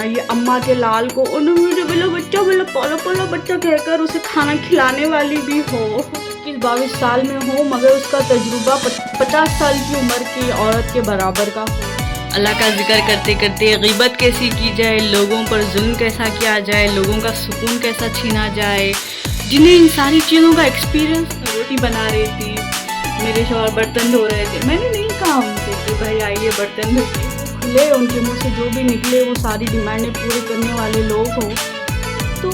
یہ اماں کے لال کو انہوں نے بلا بچہ بلا پالا پالا بچہ کہہ کر اسے کھانا کھلانے والی بھی ہو، 21-22 سال میں ہو مگر اس کا تجربہ 50 سال کی عمر کی عورت کے برابر کا ہو۔ اللہ کا ذکر کرتے کرتے غیبت کیسی کی جائے، لوگوں پر ظلم کیسا کیا جائے، لوگوں کا سکون کیسا چھینا جائے، جنہیں ان ساری چیزوں کا ایکسپیرینس۔ روٹی بنا رہی تھی، میرے شوہر برتن دھو رہے تھے، میں نے نہیں کہا ان سے کہ بھائی آئیے برتن دھوئیے، کھلے ان کے منہ سے جو بھی نکلے وہ ساری ڈیمانڈیں پورے کرنے والے لوگ ہوں تو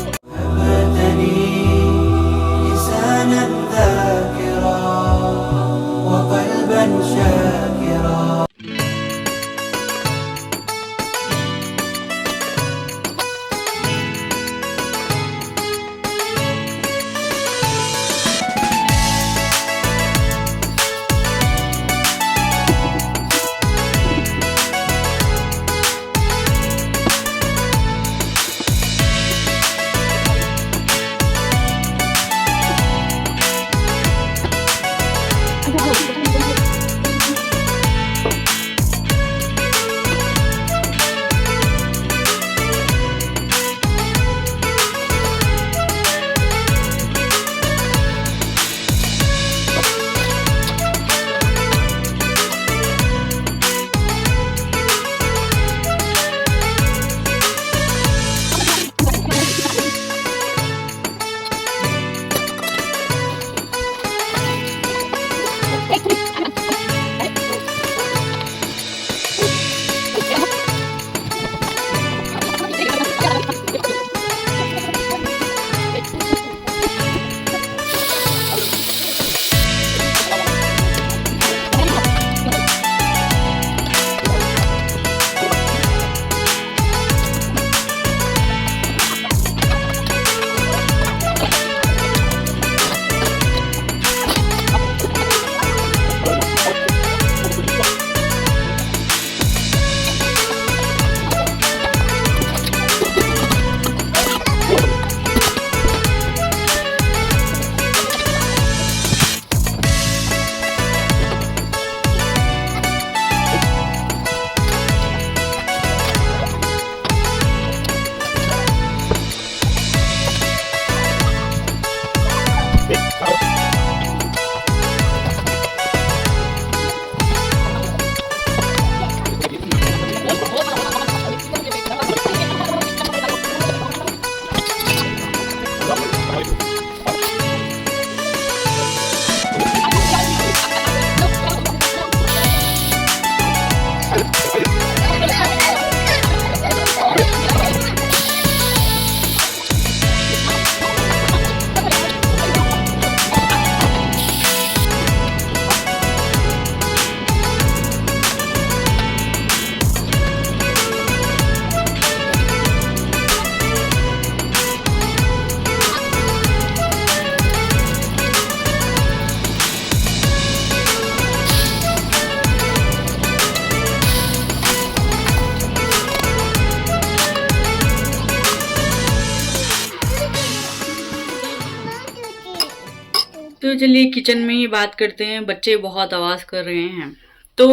تو چلیے کچن میں ہی بات کرتے ہیں، بچے بہت آواز کر رہے ہیں۔ تو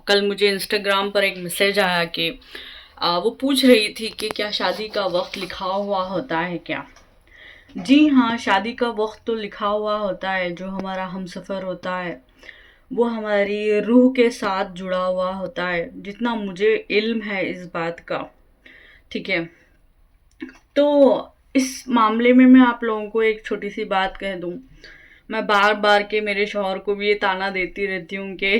کل مجھے انسٹاگرام پر ایک میسیج آیا کہ وہ پوچھ رہی تھی کہ کیا شادی کا وقت لکھا ہوا ہوتا ہے کیا؟ جی ہاں، شادی کا وقت تو لکھا ہوا ہوتا ہے، جو ہمارا ہم سفر ہوتا ہے وہ ہماری روح کے ساتھ جڑا ہوا ہوتا ہے، جتنا مجھے علم ہے اس بات کا، ٹھیک ہے؟ تو اس معاملے میں آپ لوگوں کو ایک چھوٹی سی بات کہہ دوں، میں بار بار کے میرے شوہر کو بھی یہ تانا دیتی رہتی ہوں کہ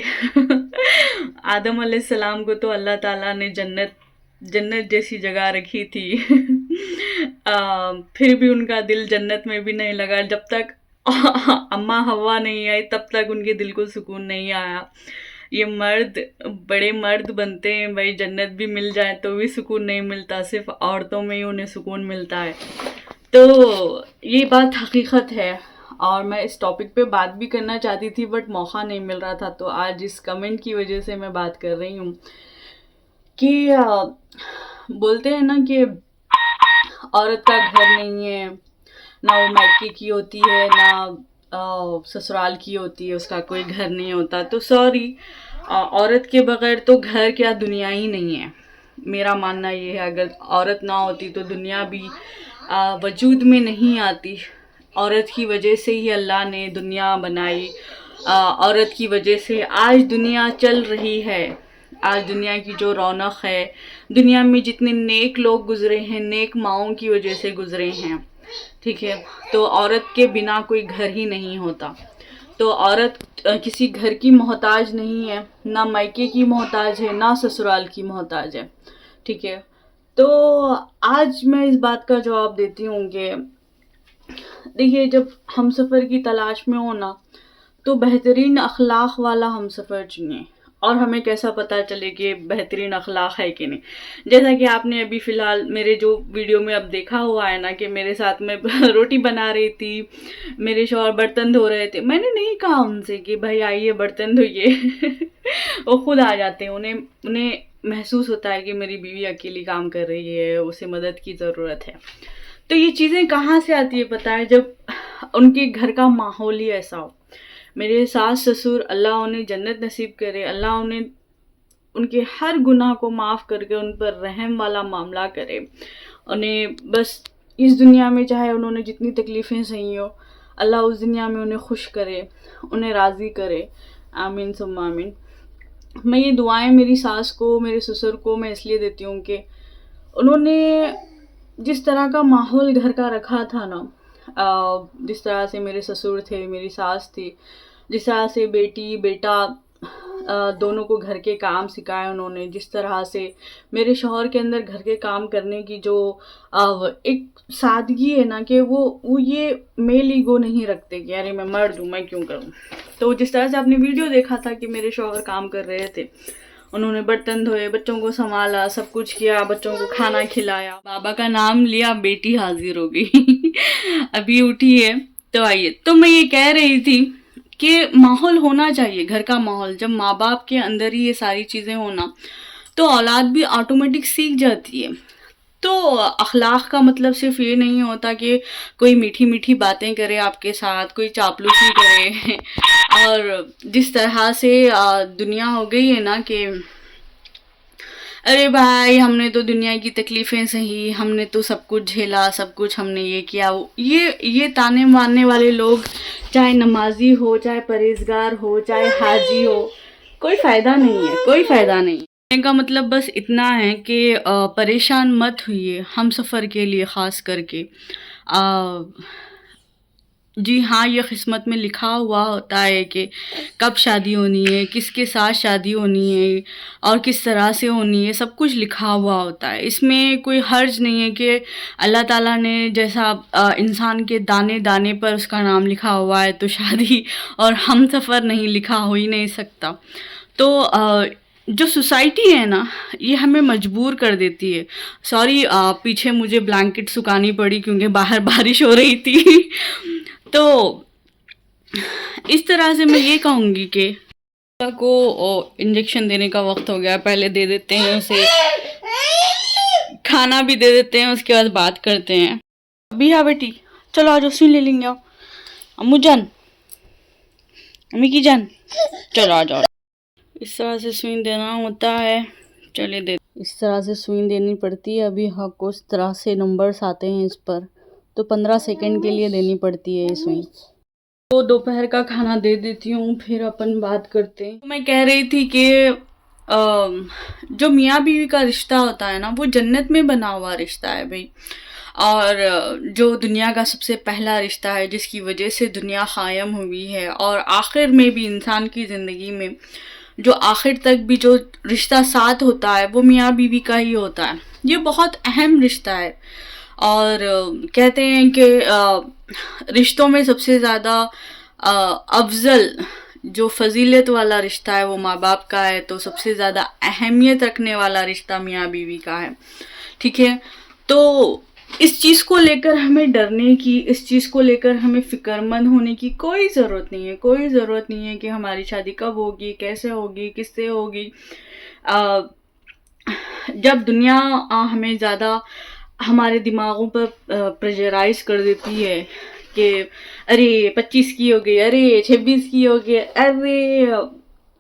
آدم علیہ السلام کو تو اللہ تعالیٰ نے جنت جیسی جگہ رکھی تھی پھر بھی ان کا دل جنت میں بھی نہیں لگا، جب تک اماں حوا نہیں آئی تب تک ان کے دل کو سکون نہیں آیا۔ یہ مرد بڑے مرد بنتے ہیں بھائی، جنت بھی مل جائے تو بھی سکون نہیں ملتا، صرف عورتوں میں ہی انہیں سکون ملتا ہے۔ تو یہ بات حقیقت ہے، اور میں اس ٹاپک پہ بات بھی کرنا چاہتی تھی بٹ موقع نہیں مل رہا تھا، تو آج اس کمنٹ کی وجہ سے میں بات کر رہی ہوں کہ بولتے ہیں نا کہ عورت کا گھر نہیں ہے، نہ وہ میکے کی ہوتی ہے نہ سسرال کی ہوتی ہے، اس کا کوئی گھر نہیں ہوتا۔ تو سوری، عورت کے بغیر تو گھر کیا دنیا ہی نہیں ہے۔ میرا ماننا یہ ہے اگر عورت نہ ہوتی تو دنیا بھی وجود میں نہیں آتی. عورت کی وجہ سے ہی اللہ نے دنیا بنائی. عورت کی وجہ سے آج دنیا چل رہی ہے. آج دنیا کی جو رونق ہے, دنیا میں جتنے نیک لوگ گزرے ہیں نیک ماؤں کی وجہ سے گزرے ہیں. ٹھیک ہے, تو عورت کے بنا کوئی گھر ہی نہیں ہوتا. تو عورت کسی گھر کی محتاج نہیں ہے, نہ مائکے کی محتاج ہے نہ سسرال کی محتاج ہے. ٹھیک ہے, تو آج میں اس بات کا جواب دیتی ہوں کہ دیکھیے, جب ہم سفر کی تلاش میں ہونا تو بہترین اخلاق والا ہم سفر چنیں. اور ہمیں کیسا پتہ چلے کہ بہترین اخلاق ہے کہ نہیں؟ جیسا کہ آپ نے ابھی فی الحال میرے جو ویڈیو میں اب دیکھا ہوا ہے نا کہ میرے ساتھ میں روٹی بنا رہی تھی, میرے شوہر برتن دھو رہے تھے. میں نے نہیں کہا ان سے کہ بھائی آئیے برتن دھوئیے. وہ خود آ جاتے ہیں. انہیں محسوس ہوتا ہے کہ میری بیوی اکیلی کام کر رہی ہے, اسے مدد کی ضرورت ہے. تو یہ چیزیں کہاں سے آتی ہے پتہ ہے؟ جب ان کے گھر کا ماحول ہی ایسا ہو. میرے ساس سسر اللہ انہیں جنت نصیب کرے, اللہ انہیں ان کے ہر گناہ کو معاف کر کے ان پر رحم والا معاملہ کرے. انہیں بس اس دنیا میں چاہے انہوں نے جتنی تکلیفیں سہی ہو, اللہ اس دنیا میں انہیں خوش کرے, انہیں راضی کرے. آمین ثم آمین. میں یہ دعائیں میری ساس کو, میرے سسر کو میں اس لیے دیتی ہوں کہ انہوں نے جس طرح کا ماحول گھر کا رکھا تھا نا, جس طرح سے میرے سسر تھے, میری ساس تھی, جس طرح سے بیٹی بیٹا دونوں کو گھر کے کام سکھائے انہوں نے, جس طرح سے میرے شوہر کے اندر گھر کے کام کرنے کی جو ایک سادگی ہے نا کہ وہ یہ میل ایگو نہیں رکھتے کہ ارے میں مرد ہوں میں کیوں کروں. تو جس طرح سے آپ نے ویڈیو دیکھا تھا کہ میرے شوہر کام کر رہے تھے, انہوں نے برتن دھوئے, بچوں کو سنبھالا, سب کچھ کیا, بچوں کو کھانا کھلایا, بابا کا نام لیا, بیٹی حاضر ہو گئی. ابھی اٹھی ہے. تو آئیے, تو میں یہ کہہ رہی تھی کہ ماحول ہونا چاہیے, گھر کا ماحول. جب ماں باپ کے اندر ہی یہ ساری چیزیں ہونا تو اولاد بھی آٹومیٹک سیکھ جاتی ہے. تو اخلاق کا مطلب صرف یہ نہیں ہوتا کہ کوئی میٹھی میٹھی باتیں کرے آپ کے ساتھ, کوئی چاپلوسی کرے. اور جس طرح سے دنیا ہو گئی ہے نا کہ ارے بھائی ہم نے تو دنیا کی تکلیفیں سہی, ہم نے تو سب کچھ جھیلا, سب کچھ ہم نے یہ کیا. یہ تانے مارنے والے لوگ, چاہے نمازی ہو, چاہے پرہیزگار ہو, چاہے حاجی ہو, کوئی فائدہ نہیں ہے, کوئی فائدہ نہیں. کہنے کا مطلب بس اتنا ہے کہ پریشان مت ہوئیے ہم سفر کے لیے, خاص کر کے جی ہاں, یہ قسمت میں لکھا ہوا ہوتا ہے کہ کب شادی ہونی ہے, کس کے ساتھ شادی ہونی ہے اور کس طرح سے ہونی ہے, سب کچھ لکھا ہوا ہوتا ہے. اس میں کوئی حرج نہیں ہے کہ اللہ تعالیٰ نے جیسا انسان کے دانے دانے پر اس کا نام لکھا ہوا ہے تو شادی اور ہم سفر نہیں لکھا ہو ہی نہیں سکتا. تو جو سوسائٹی ہے نا یہ ہمیں مجبور کر دیتی ہے. سوری, پیچھے مجھے بلینکٹ سکھانی پڑی کیونکہ باہر بارش ہو رہی تھی. تو اس طرح سے میں یہ کہوں گی کہ کو انجیکشن دینے کا وقت ہو گیا, پہلے دے دیتے ہیں اسے, کھانا بھی دے دیتے ہیں, اس کے بعد بات کرتے ہیں. ابھی ہاں بیٹی چلو آج سوئی لے لیں گے. امو جان, امی کی جان, چلو آ جاؤ. اس طرح سے سوئی دینا ہوتا ہے. چلے دے, اس طرح سے سوئی دینی پڑتی ہے. ابھی ہاں کو اس طرح سے نمبرز آتے ہیں اس پر, تو 15 سیکنڈ کے لیے دینی پڑتی ہے یہ سوئی. تو دوپہر کا کھانا دے دیتی ہوں, پھر اپن بات کرتے ہیں. میں کہہ رہی تھی کہ جو میاں بیوی کا رشتہ ہوتا ہے نا وہ جنت میں بنا ہوا رشتہ ہے بھائی. اور جو دنیا کا سب سے پہلا رشتہ ہے جس کی وجہ سے دنیا قائم ہوئی ہے, اور آخر میں بھی انسان کی زندگی میں جو آخر تک بھی جو رشتہ ساتھ ہوتا ہے وہ میاں بیوی کا ہی ہوتا ہے. یہ بہت اہم رشتہ ہے. اور کہتے ہیں کہ رشتوں میں سب سے زیادہ افضل جو فضیلت والا رشتہ ہے وہ ماں باپ کا ہے, تو سب سے زیادہ اہمیت رکھنے والا رشتہ میاں بیوی کا ہے. ٹھیک ہے, تو اس چیز کو لے کر ہمیں ڈرنے کی, اس چیز کو لے کر ہمیں فکر مند ہونے کی کوئی ضرورت نہیں ہے. کوئی ضرورت نہیں ہے کہ ہماری شادی کب ہوگی, کیسے ہوگی, کس سے ہوگی. جب دنیا ہمیں زیادہ ہمارے دماغوں پر پریشرائز کر دیتی ہے کہ ارے 25 کی ہو گئی, ارے 26 کی ہو گئی, ارے